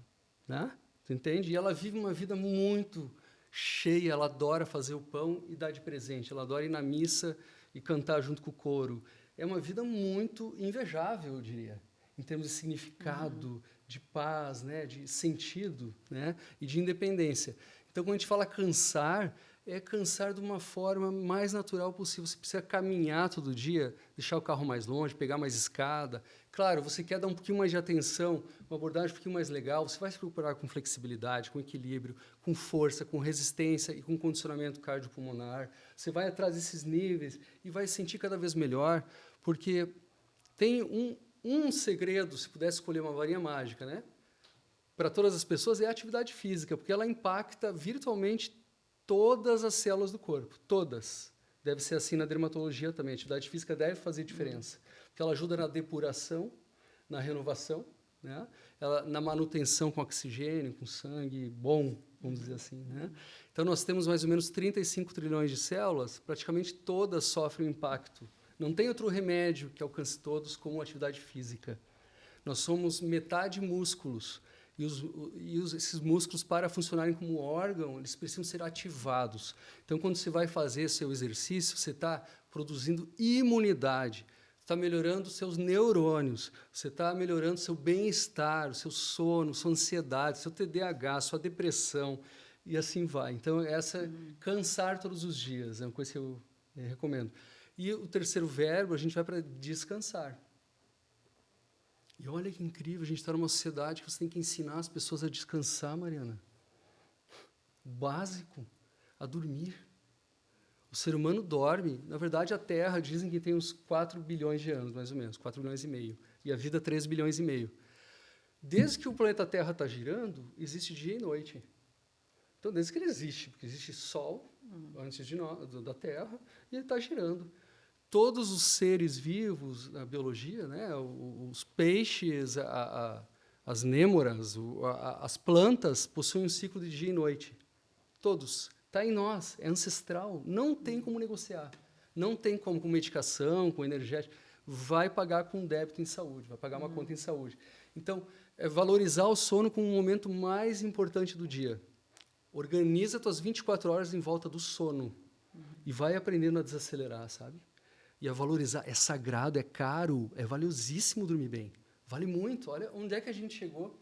né? Tu entende? E ela vive uma vida muito cheia, ela adora fazer o pão e dar de presente, ela adora ir na missa e cantar junto com o coro. É uma vida muito invejável, eu diria, em termos de significado, de paz, né, de sentido, né, e de independência. Então, quando a gente fala cansar, é cansar de uma forma mais natural possível. Você precisa caminhar todo dia, deixar o carro mais longe, pegar mais escada. Claro, você quer dar um pouquinho mais de atenção, uma abordagem um pouquinho mais legal, você vai se preocupar com flexibilidade, com equilíbrio, com força, com resistência e com condicionamento cardiopulmonar. Você vai atrás desses níveis e vai se sentir cada vez melhor, porque tem um segredo, se pudesse escolher uma varinha mágica, né? Para todas as pessoas, é a atividade física, porque ela impacta virtualmente todas as células do corpo, todas. Deve ser assim na dermatologia também. A atividade física deve fazer diferença, porque ela ajuda na depuração, na renovação, né? Na manutenção com oxigênio, com sangue bom, vamos dizer assim, né? Então, nós temos mais ou menos 35 trilhões de células, praticamente todas sofrem um impacto. Não tem outro remédio que alcance todos como atividade física. Nós somos metade músculos Esses músculos, para funcionarem como órgão, eles precisam ser ativados. Então, quando você vai fazer seu exercício, você está produzindo imunidade, está melhorando os seus neurônios, você está melhorando seu bem-estar, o seu sono, sua ansiedade, seu TDAH, sua depressão, e assim vai. Então, cansar todos os dias é uma coisa que eu recomendo. E o terceiro verbo, a gente vai para descansar. E olha que incrível, a gente está numa sociedade que você tem que ensinar as pessoas a descansar, Mariana. O básico, a dormir. O ser humano dorme. Na verdade, a Terra, dizem que tem uns 4 bilhões de anos, mais ou menos, 4 bilhões e meio. E a vida, 3 bilhões e meio. Desde que o planeta Terra está girando, existe dia e noite. Então, desde que ele existe, porque existe Sol antes da Terra, e ele está girando. Todos os seres vivos, na biologia, né, os peixes, as nêmoras, as plantas, possuem um ciclo de dia e noite. Todos. Está em nós, é ancestral. Não tem como negociar. Não tem como, com medicação, com energético. Vai pagar com débito em saúde, vai pagar uma conta em saúde. Então, é valorizar o sono como o momento mais importante do dia. Organiza tuas 24 horas em volta do sono. E vai aprendendo a desacelerar, sabe? E a valorizar. É sagrado, é caro, é valiosíssimo dormir bem. Vale muito. Olha onde é que a gente chegou.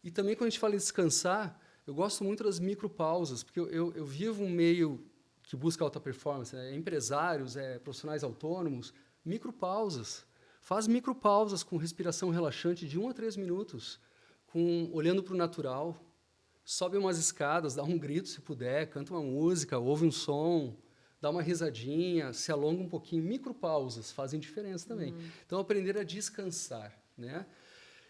E também, quando a gente fala em descansar, eu gosto muito das micropausas, porque eu vivo um meio que busca alta performance, né? Empresários, profissionais autônomos, micropausas. Faz micropausas com respiração relaxante de 1 a 3 minutos, olhando para o natural. Sobe umas escadas, dá um grito se puder, canta uma música, ouve um som, dá uma risadinha, se alonga um pouquinho. Micropausas fazem diferença também. Então, aprender a descansar, né?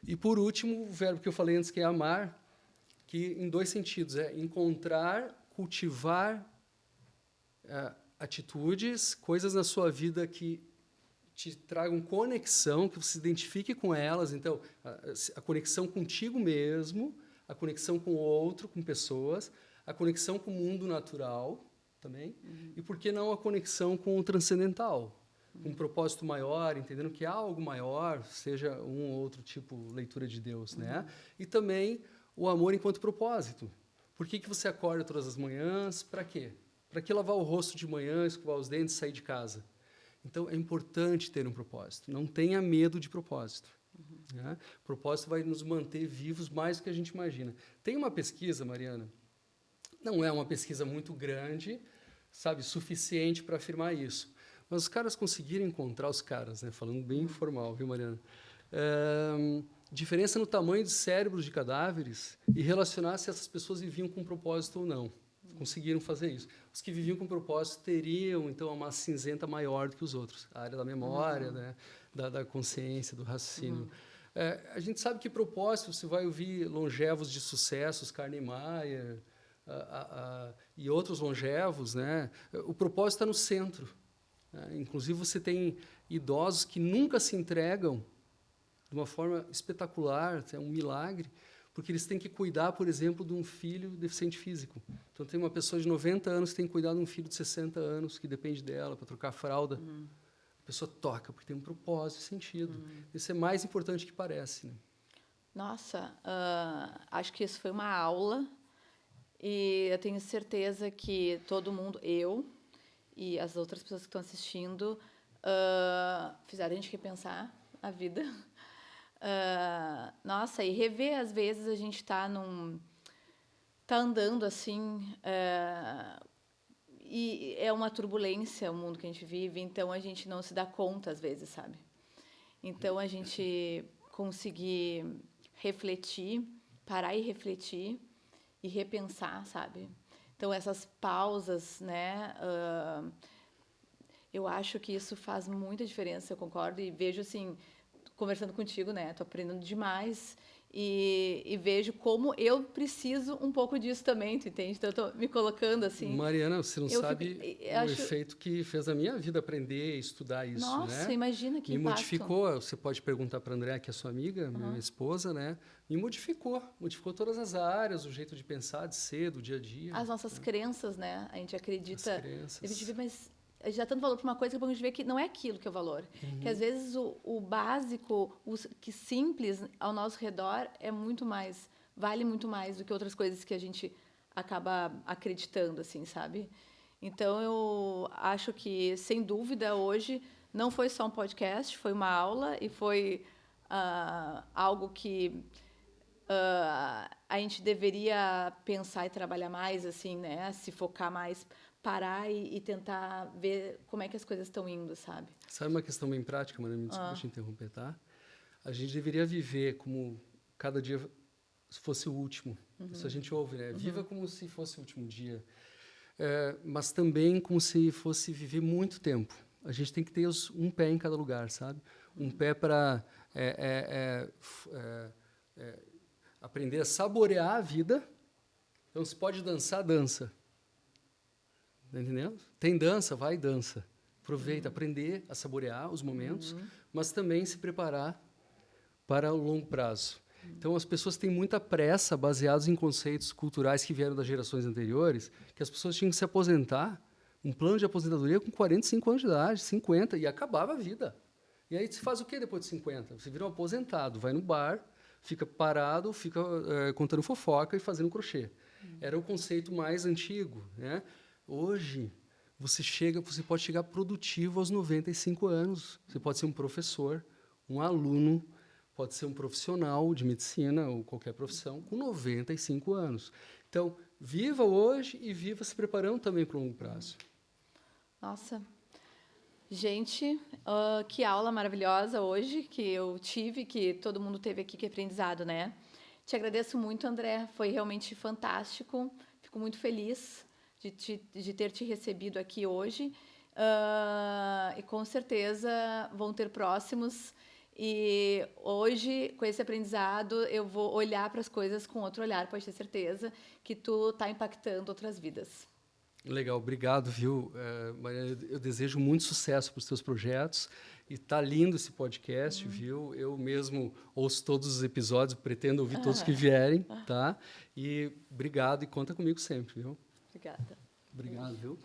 E, por último, o verbo que eu falei antes, que é amar, que em 2 sentidos, é encontrar, cultivar atitudes, coisas na sua vida que te tragam conexão, que você se identifique com elas. Então, a conexão contigo mesmo, a conexão com o outro, com pessoas, a conexão com o mundo natural também, e por que não a conexão com o transcendental, com um propósito maior, entendendo que há algo maior, seja um ou outro tipo de leitura de Deus, né? E também o amor enquanto propósito. Por que você acorda todas as manhãs? Para quê? Para que lavar o rosto de manhã, escovar os dentes e sair de casa? Então, é importante ter um propósito. Não tenha medo de propósito. Né? O propósito vai nos manter vivos mais do que a gente imagina. Tem uma pesquisa, Mariana, não é uma pesquisa muito grande, sabe, suficiente para afirmar isso. Mas os caras conseguiram encontrar, né, falando bem informal, viu, Mariana? Diferença no tamanho dos cérebros de cadáveres e relacionar se essas pessoas viviam com propósito ou não. Conseguiram fazer isso. Os que viviam com propósito teriam, então, uma massa cinzenta maior do que os outros. A área da memória, né, da consciência, do raciocínio. A gente sabe que propósito, você vai ouvir longevos de sucesso, os Carney Maier, e outros longevos, né? O propósito está no centro. Né? Inclusive, você tem idosos que nunca se entregam de uma forma espetacular, é um milagre, porque eles têm que cuidar, por exemplo, de um filho deficiente físico. Então, tem uma pessoa de 90 anos que tem que cuidar de um filho de 60 anos, que depende dela para trocar a fralda. A pessoa toca, porque tem um propósito, sentido. Isso é mais importante que parece. Né? Nossa, acho que isso foi uma aula. E eu tenho certeza que todo mundo, eu e as outras pessoas que estão assistindo, fizeram a gente repensar a vida. Nossa, e rever, às vezes, a gente está andando assim, e é uma turbulência o mundo que a gente vive, então a gente não se dá conta, às vezes, sabe? Então, a gente conseguir refletir, parar e refletir, e repensar, sabe? Então, essas pausas, né? Eu acho que isso faz muita diferença, eu concordo, e vejo, assim, conversando contigo, né? Estou aprendendo demais e vejo como eu preciso um pouco disso também, tu entende? Então, eu estou me colocando, assim... Mariana, você não sabe o efeito que fez na minha vida aprender e estudar isso, Nossa, né? imagina que me impacto. Modificou, você pode perguntar para a Andréa, que é sua amiga, minha esposa, né? Me modificou todas as áreas, o jeito de pensar, de ser, do dia a dia. As nossas crenças, né? A gente acredita... As crenças. A gente vê, mas a gente dá tanto valor para uma coisa que a gente vê que não é aquilo que é o valor. Que às vezes o básico, o que simples ao nosso redor é muito mais vale muito mais do que outras coisas que a gente acaba acreditando, assim, sabe? Então, eu acho que, sem dúvida, hoje não foi só um podcast, foi uma aula e foi algo que a gente deveria pensar e trabalhar mais, assim, né? Se focar mais, parar e tentar ver como é que as coisas estão indo, sabe? Sabe uma questão bem prática, Mariana? Me desculpa te interromper, tá? A gente deveria viver como cada dia fosse o último. Isso a gente ouve, né? Viva como se fosse o último dia. Mas também como se fosse viver muito tempo. A gente tem que ter um pé em cada lugar, sabe? Um pé para aprender a saborear a vida. Então, se pode dançar, dança. Tá entendendo? Tem dança, vai e dança. Aproveita, aprender a saborear os momentos, mas também se preparar para o longo prazo. Então, as pessoas têm muita pressa, baseados em conceitos culturais que vieram das gerações anteriores, que as pessoas tinham que se aposentar, um plano de aposentadoria com 45 anos de idade, 50, e acabava a vida. E aí, você faz o quê depois de 50? Você vira um aposentado, vai no bar, fica parado, fica contando fofoca e fazendo crochê. Era o conceito mais antigo, né? Hoje, você pode chegar produtivo aos 95 anos. Você pode ser um professor, um aluno, pode ser um profissional de medicina ou qualquer profissão com 95 anos. Então, viva hoje e viva se preparando também para o longo prazo. Nossa, gente, que aula maravilhosa hoje que eu tive, que todo mundo teve aqui, que aprendizado, né? Te agradeço muito, André, foi realmente fantástico, fico muito feliz de ter te recebido aqui hoje, e com certeza vão ter próximos, e hoje, com esse aprendizado, eu vou olhar para as coisas com outro olhar, pode ter certeza que tu está impactando outras vidas. Legal, obrigado, viu, Mariana? Eu desejo muito sucesso para os teus projetos e tá lindo esse podcast, viu? Eu mesmo ouço todos os episódios, pretendo ouvir todos que vierem, tá? E obrigado e conta comigo sempre, viu? Obrigada. Obrigado, viu?